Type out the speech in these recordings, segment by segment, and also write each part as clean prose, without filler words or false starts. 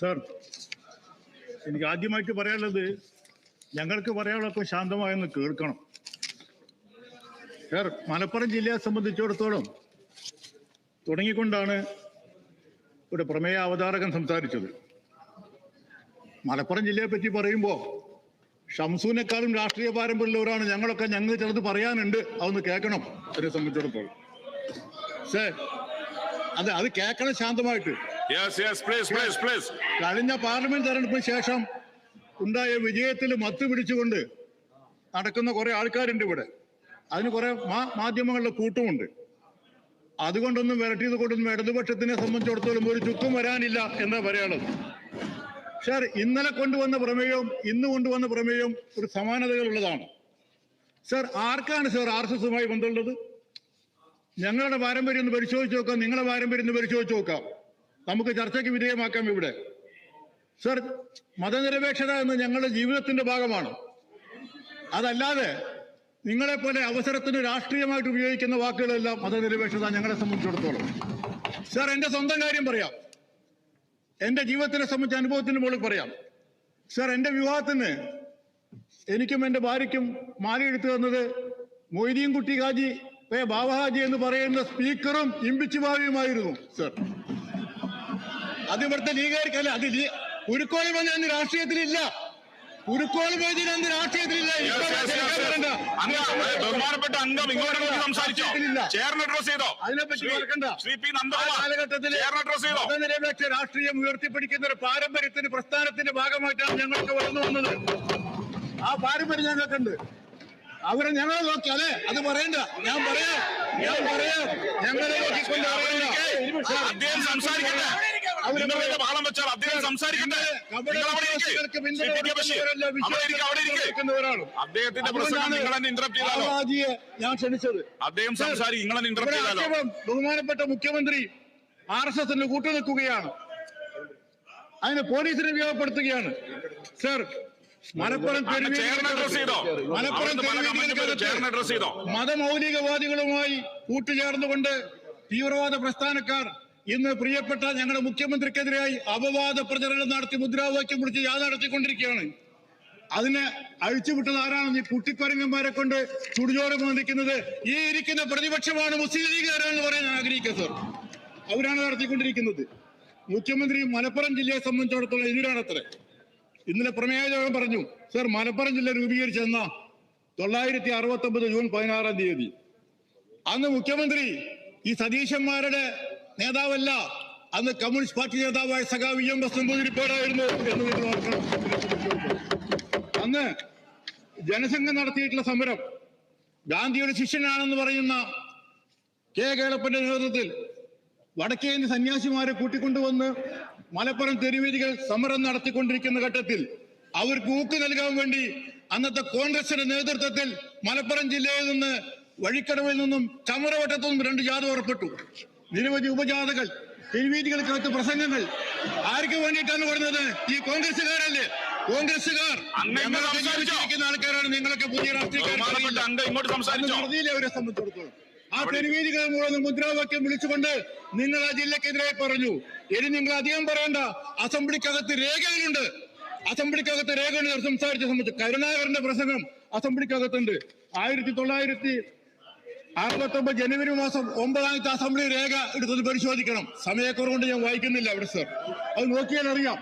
Sir, എനിക്ക് ആദ്യമായിട്ട് പറയാനുള്ളത്, ഞങ്ങൾക്ക് പറയാനുള്ളപ്പോൾ ശാന്തമായൊന്ന് കേൾക്കണം. സർ, മലപ്പുറം ജില്ലയെ സംബന്ധിച്ചിടത്തോളം തുടങ്ങിക്കൊണ്ടാണ് ഇവിടെ പ്രമേയ അവതാരകൻ സംസാരിച്ചത്. മലപ്പുറം ജില്ലയെ പറ്റി പറയുമ്പോൾ ഷംസൂനെക്കാളും രാഷ്ട്രീയ പാരമ്പര്യമുള്ളവരാണ് ഞങ്ങളൊക്കെ. ഞങ്ങൾ ചിലത് പറയാനുണ്ട്, അതൊന്ന് കേൾക്കണം. അതിനെ സംബന്ധിച്ചിടത്തോളം അത് കേൾക്കണം ശാന്തമായിട്ട്. കഴിഞ്ഞ പാർലമെന്റ് തെരഞ്ഞെടുപ്പിന് ശേഷം ഉണ്ടായ വിജയത്തിൽ മത്ത് പിടിച്ചുകൊണ്ട് നടക്കുന്ന കുറെ ആൾക്കാരുണ്ട് ഇവിടെ. അതിന് കുറെ മാധ്യമങ്ങളുടെ കൂട്ടുമുണ്ട്. അതുകൊണ്ടൊന്നും വിരട്ടിയത് കൊണ്ടൊന്നും ഇടതുപക്ഷത്തിനെ സംബന്ധിച്ചിടത്തോളം ഒരു ചുക്കും വരാനില്ല എന്നാ പറയാനുള്ളത്. സാർ, ഇന്നലെ കൊണ്ടുവന്ന പ്രമേയവും ഇന്ന് കൊണ്ടുവന്ന പ്രമേയവും ഒരു സമാനതകളുള്ളതാണ്. സാർ, ആർക്കാണ് സാർ RSSുമായി ബന്ധമുള്ളത്? ഞങ്ങളുടെ പാരമ്പര്യം ഒന്ന് പരിശോധിച്ച് നോക്കാം, നിങ്ങളുടെ പാരമ്പര്യം ഒന്ന് പരിശോധിച്ച് നോക്കാം. നമുക്ക് ചർച്ചയ്ക്ക് വിധേയമാക്കാം ഇവിടെ. സാർ, മതനിരപേക്ഷത എന്ന് ഞങ്ങളുടെ ജീവിതത്തിന്റെ ഭാഗമാണ്. അതല്ലാതെ നിങ്ങളെപ്പോലെ അവസരത്തിന് രാഷ്ട്രീയമായിട്ട് ഉപയോഗിക്കുന്ന വാക്കുകളെല്ലാം മതനിരപേക്ഷത ഞങ്ങളെ സംബന്ധിച്ചിടത്തോളം. സാർ, എന്റെ സ്വന്തം കാര്യം പറയാം, എന്റെ ജീവിതത്തിനെ സംബന്ധിച്ച അനുഭവത്തിന് മുകളിൽ പറയാം. സാർ, എന്റെ വിവാഹത്തിന് എനിക്കും എന്റെ ഭാര്യയ്ക്കും മാലയെടുത്തു തന്നത് മൊയ്തീൻ കുട്ടി ഹാജി ബാബഹാജി എന്ന് പറയുന്ന സ്പീക്കറും ഇമ്പിച്ചു ഭാവിയുമായിരുന്നു. സാർ, അത് ഇവിടുത്തെ ലീഗാർക്കല്ല, അത് കുരുക്കോളി വന്ന അന്ന് രാഷ്ട്രീയത്തിലില്ല. കുരുക്കോളി വൈദ്യുതി അന്ന് രാഷ്ട്രീയത്തിലില്ല. അതിനെപ്പറ്റി ഓർക്കണ്ട. കാലഘട്ടത്തിൽ മതനിരപേക്ഷ രാഷ്ട്രീയം ഉയർത്തിപ്പിടിക്കുന്ന ഒരു പാരമ്പര്യത്തിന് പ്രസ്ഥാനത്തിന്റെ ഭാഗമായിട്ടാണ് ഞങ്ങൾക്ക് വളർന്നു വന്നത്. ആ പാരമ്പര്യം ഞങ്ങൾക്കുണ്ട്. അവരെ ഞങ്ങളെ നോക്കി അല്ലെ, അത് പറയണ്ട. ഞാൻ പറയാം ഞങ്ങളെ നോക്കിക്കൊണ്ട് ഞാൻ ക്ഷണിച്ചത്. ബഹുമാനപ്പെട്ട മുഖ്യമന്ത്രി RSSന് കൂട്ടുനിൽക്കുകയാണ്, അതിന് പോലീസിനെ ഉപയോഗപ്പെടുത്തുകയാണ്. സർ, മലപ്പുറം മതമൗലികവാദികളുമായി കൂട്ടുചേർന്നുകൊണ്ട് തീവ്രവാദ പ്രസ്ഥാനക്കാർ ഇന്ന് പ്രിയപ്പെട്ട ഞങ്ങളുടെ മുഖ്യമന്ത്രിക്കെതിരായി അപവാദ പ്രചരണം നടത്തി മുദ്രാവാക്യം വിളിച്ച് യാത്ര നടത്തിക്കൊണ്ടിരിക്കുകയാണ്. അതിനെ അഴിച്ചുവിട്ടത് ആരാണെന്ന് ഈ കുട്ടിക്കൊരങ്ങന്മാരെ കൊണ്ട് ചുടുചോറ് നിൽക്കുന്നത് ഈ ഇരിക്കുന്ന പ്രതിപക്ഷമാണ്, മുസ്ലിം ലീഗുകാരാണെന്ന് പറയാൻ ഞാൻ ആഗ്രഹിക്കുക. സർ, അവരാണ് നടത്തിക്കൊണ്ടിരിക്കുന്നത്. മുഖ്യമന്ത്രി മലപ്പുറം ജില്ലയെ സംബന്ധിച്ചിടത്തോളം എതിരാണത്രേ. ഇന്നലെ പ്രമേയയോഗം പറഞ്ഞു. സർ, മലപ്പുറം ജില്ല രൂപീകരിച്ചെന്ന 969 ജൂൺ 16 അന്ന് മുഖ്യമന്ത്രി ഈ സതീശന്മാരുടെ നേതാവല്ല, അന്ന് കമ്മ്യൂണിസ്റ്റ് പാർട്ടി നേതാവായ സഖാവ് EMS നമ്പൂതിരിപ്പാടായിരുന്നു എന്ന് നിങ്ങൾ ഓർക്കണം. അന്ന് ജനസംഘം നടത്തിയിട്ടുള്ള സമരം ഗാന്ധിയുടെ ശിഷ്യനാണെന്ന് പറയുന്ന കേളപ്പന്റെ നേതൃത്വത്തിൽ വടക്കേന്ത്യ സന്യാസിമാരെ കൂട്ടിക്കൊണ്ടുവന്ന് മലപ്പുറം തെരുവീതികൾ സമരം നടത്തിക്കൊണ്ടിരിക്കുന്ന ഘട്ടത്തിൽ അവർക്ക് ഊക്ക് നൽകാൻ വേണ്ടി അന്നത്തെ കോൺഗ്രസിന്റെ നേതൃത്വത്തിൽ മലപ്പുറം ജില്ലയിൽ നിന്ന് വഴിക്കടവിൽ നിന്നും ചമരവട്ടത്തു നിന്നും 2 ജാഥ പുറപ്പെട്ടു. നിരവധി ഉപജാഥകൾ, തെരുവീതികൾക്കകത്ത് പ്രസംഗങ്ങൾ. ആർക്ക് വേണ്ടിയിട്ടാണ് പറഞ്ഞത്? ഈ കോൺഗ്രസുകാരല്ലേ? കോൺഗ്രസുകാർ ജീവിച്ചിരിക്കുന്ന ആൾക്കാരാണ്. നിങ്ങളൊക്കെ പുതിയ രാഷ്ട്രീയക്കാർ അവരെ സംബന്ധിച്ചിടത്തോളം ആ തെരുവീതികൾ മുഴുവൻ മുദ്രാവാക്യം വിളിച്ചുകൊണ്ട് നിങ്ങൾ ആ ജില്ലക്കെതിരായി പറഞ്ഞു. ഇനി നിങ്ങൾ അധികം പറയണ്ട, അസംബ്ലിക്കകത്ത് രേഖകളുണ്ട്. സംസാരിച്ച സംബന്ധിച്ച് കരുണാകരന്റെ പ്രസംഗം അസംബ്ലിക്കകത്തുണ്ട്. 1969 ജനുവരി മാസം 9 അസംബ്ലി രേഖ എടുത്തത് പരിശോധിക്കണം. സമയക്കുറവുകൊണ്ട് ഞാൻ വായിക്കുന്നില്ല അവിടെ. സർ, അത് നോക്കിയാൽ അറിയാം.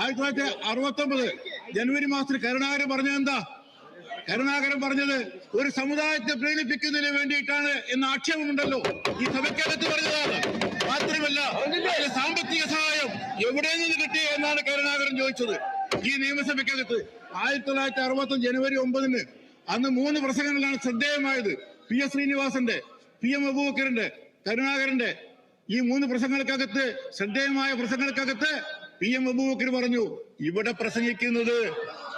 1969 ജനുവരി മാസത്തിൽ കരുണാകരൻ പറഞ്ഞത് എന്താ? കരുണാകരൻ പറഞ്ഞത് ഒരു സമുദായത്തെ പ്രീണിപ്പിക്കുന്നതിന് വേണ്ടിയിട്ടാണ് എന്ന ആക്ഷേപമുണ്ടല്ലോ. ഈ സഭയ്ക്കകത്ത് പറഞ്ഞതാണ്. മാത്രമല്ല, അതിന് സാമ്പത്തിക സഹായം എവിടെ നിന്ന് കിട്ടി എന്നാണ് കരുണാകരൻ ചോദിച്ചത് ഈ നിയമസഭയ്ക്കകത്ത്. 1965 ജനുവരി 9 അന്ന് 3 പ്രസംഗങ്ങളാണ് ശ്രദ്ധേയമായത്. PS ശ്രീനിവാസന്റെ, PM അബൂബക്കറിന്റെ, കരുണാകരന്റെ. ഈ 3 പ്രസംഗങ്ങൾക്കകത്ത്, ശ്രദ്ധേയമായ പ്രസംഗങ്ങൾക്കകത്ത് PM അബൂബക്കർ പറഞ്ഞു, ഇവിടെ പ്രസംഗിക്കുന്നത്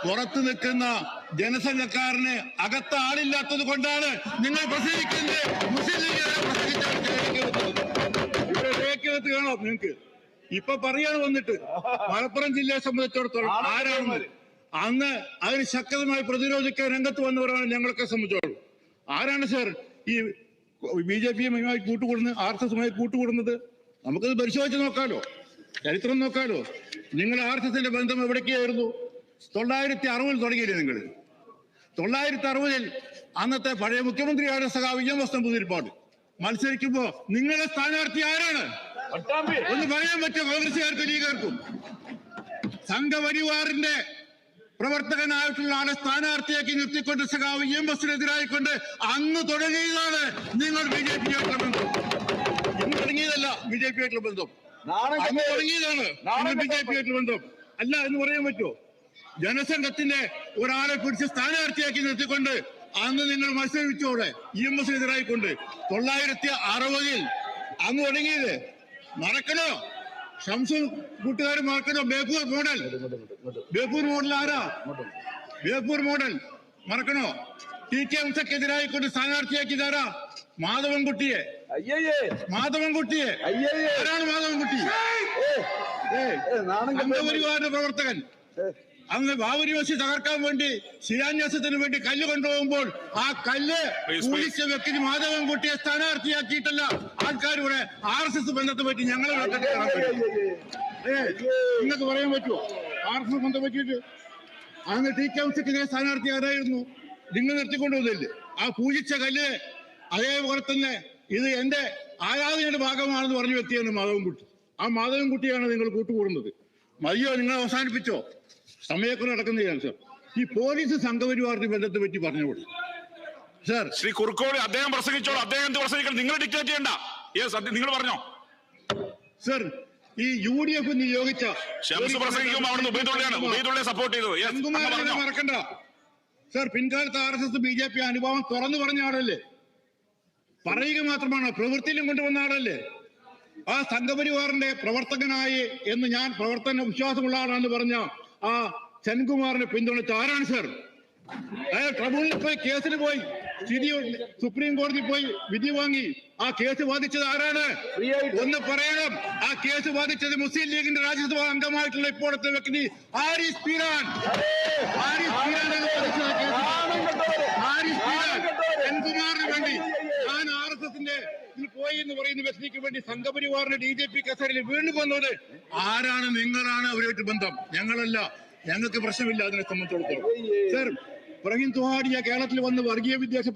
പുറത്തു നിൽക്കുന്ന ജനസംഘക്കാരന് അകത്ത് ആളില്ലാത്തത് കൊണ്ടാണ് നിങ്ങൾ പ്രസംഗിക്കുന്നത്. മുസ്ലിം ലീഗുകാരെ ഇവിടെ രേഖത്ത് കാണാം നിങ്ങൾക്ക്. ഇപ്പൊ പറയാണ് വന്നിട്ട് മലപ്പുറം ജില്ലയെ സംബന്ധിച്ചിടത്തോളം ആരാണ് അന്ന് അതിന് ശക്തമായി പ്രതിരോധിക്കാൻ രംഗത്ത് വന്നവരാണ് ഞങ്ങളൊക്കെ സംബന്ധിച്ചോളൂ. ആരാണ് സർ ഈ BJPയുമായി കൂട്ടുകൂടുന്നത്, RSSുമായി കൂട്ടുകൂടുന്നത്? നമുക്കത് പരിശോധിച്ച് നോക്കാലോ, ചരിത്രം നോക്കാലോ. നിങ്ങൾ RSSന്റെ ബന്ധം എവിടേക്കായിരുന്നു? 960 തുടങ്ങിയില്ലേ നിങ്ങൾ? 960 അന്നത്തെ പഴയ മുഖ്യമന്ത്രിയാണ് സഖാവ് EMS നമ്പൂതിരിപ്പാട്. മത്സരിക്കുമ്പോ നിങ്ങളുടെ സ്ഥാനാർത്ഥി ആരാണ്? ഒന്ന് പറയാൻ പറ്റുമോ കോൺഗ്രസുകാർക്കും ലീഗുകാർക്കും? സംഘപരിവാറിന്റെ പ്രവർത്തകനായിട്ടുള്ള ആളെ സ്ഥാനാർത്ഥിയാക്കി നിർത്തിക്കൊണ്ട് സഖാവ് EMSനെതിരായിക്കൊണ്ട് അന്ന് തുടങ്ങിയതാണ് നിങ്ങൾ BJP ആയിട്ടുള്ള ബന്ധം. ഇന്ന് തുടങ്ങിയതല്ല BJP ആയിട്ടുള്ള ബന്ധം, അന്ന് തുടങ്ങിയതാണ് BJP ആയിട്ടുള്ള ബന്ധം. അല്ല എന്ന് പറയാൻ പറ്റുമോ? ജനസംഘത്തിന്റെ ഒരാളെ പിടിച്ച് സ്ഥാനാർത്ഥിയാക്കി നിർത്തിക്കൊണ്ട് അന്ന് നിങ്ങൾ മത്സരിച്ചോടെ EMSനെതിരായിക്കൊണ്ട് 960 അന്ന് തുടങ്ങിയത് മറക്കണോ? ഷംസുൽ കൂട്ടുകാർ മറക്കണോ? ബേപ്പൂർ മോഡൽ ആരാ? ബേപ്പൂർ മോഡൽ മറക്കണോ? TK ഉംസക്കെതിരായിക്കൊണ്ട് സ്ഥാനാർത്ഥിയാക്കിയതാരാ? മാധവൻകുട്ടിയെ. ആരാണ് മാധവൻകുട്ടി? സംഘപരിവാറിന്റെ പ്രവർത്തകൻ. അന്ന് ബാബരി മസ്ജിദ് തകർക്കാൻ വേണ്ടി ശിലാന്യാസത്തിന് വേണ്ടി കല്ല് കൊണ്ടുപോകുമ്പോൾ ആ കല്ല് പോലീസ് വ്യക്തി മാധവൻകുട്ടിയെ സ്ഥാനാർത്ഥിയാക്കിയിട്ടല്ല ആൾക്കാർ ഇവിടെ RSS ബന്ധത്തെ പറ്റി ഞങ്ങളെ നിങ്ങൾക്ക് പറയാൻ പറ്റുമോ? RSS ബന്ധം പറ്റിയിട്ട് അന്ന് TK ഉംസക്കെതിരെ സ്ഥാനാർത്ഥി ആരായിരുന്നു? നിങ്ങൾ നിർത്തിക്കൊണ്ടുവന്നില്ലേ? ആ പൂജിച്ച കല്ല് അതേപോലെ തന്നെ ഇത് എന്റെ ആരാധനയുടെ ഭാഗമാണെന്ന് പറഞ്ഞ വ്യക്തിയാണ് മാധവൻകുട്ടി. ആ മാധവൻകുട്ടിയാണ് നിങ്ങൾ കൂട്ടുകൂടുന്നത്. മതിയോ? നിങ്ങൾ അവസാനിപ്പിച്ചോ? സമയക്കുറവ് നടക്കുന്നതാണ് സർ. ഈ പോലീസ് സംഘപരിവാറിന്റെ ബന്ധത്തെ പറ്റി പറഞ്ഞുകൂടി സർ. ശ്രീ കുറുക്കോളി അദ്ദേഹം പ്രസംഗിച്ചോളൂ. അദ്ദേഹം പ്രസംഗിക്കണം, നിങ്ങൾ ഡിക്റ്റേറ്റ് ചെയ്യണ്ട. നിങ്ങൾ പറഞ്ഞോ സർ. ഈ UDF നിയോഗിച്ച സപ്പോർട്ട് ചെയ്തു മറക്കണ്ട സർ. പിൻകാലത്ത് RSS BJP അനുഭവം തുറന്നു പറഞ്ഞ ആളല്ലേ? പറയുക മാത്രമാണ്, പ്രവൃത്തിയിലും കൊണ്ടുവന്ന ആളല്ലേ? ആ സംഘപരിവാറിന്റെ പ്രവർത്തകനായി എന്ന് ഞാൻ പ്രവർത്തന വിശ്വാസമുള്ള ആളാണെന്ന് പറഞ്ഞ ആ സെൻകുമാറിനെ പിന്തുണച്ച ആരാണ് സർ? ട്രിബ്യൂണലിൽ പോയി കേസിന് പോയി സുപ്രീം കോടതി പോയി വിധി വാങ്ങി ആ കേസ് വാദിച്ചത് ആരാണ്? ഒന്ന് പറയണം. ആ കേസ് വാദിച്ചത് മുസ്ലിം ലീഗിന്റെ രാജ്യസഭാ അംഗമായിട്ടുള്ള ഇപ്പോഴത്തെ വ്യക്തി ഹാരിസ് പീരാൻ. സെൻകുമാറിന് വേണ്ടി ഞാൻ RSSന്റെ പോയി എന്ന് പറയുന്ന വ്യക്തിക്ക് വേണ്ടി സംഘപരിവാറിന്റെ DJP കസേരയിൽ വീണ്ടും വന്നത് ആരാണ്? നിങ്ങളാണ് അവരുമായിട്ട് ബന്ധം, ഞങ്ങളല്ല. ഞങ്ങൾക്ക് പ്രശ്നമില്ല അതിനെ സംബന്ധിച്ചിടത്തോളം സർ. റഹീം തുഹാഡിയ കേരളത്തിൽ വന്ന് വർഗീയ വിദ്വേഷ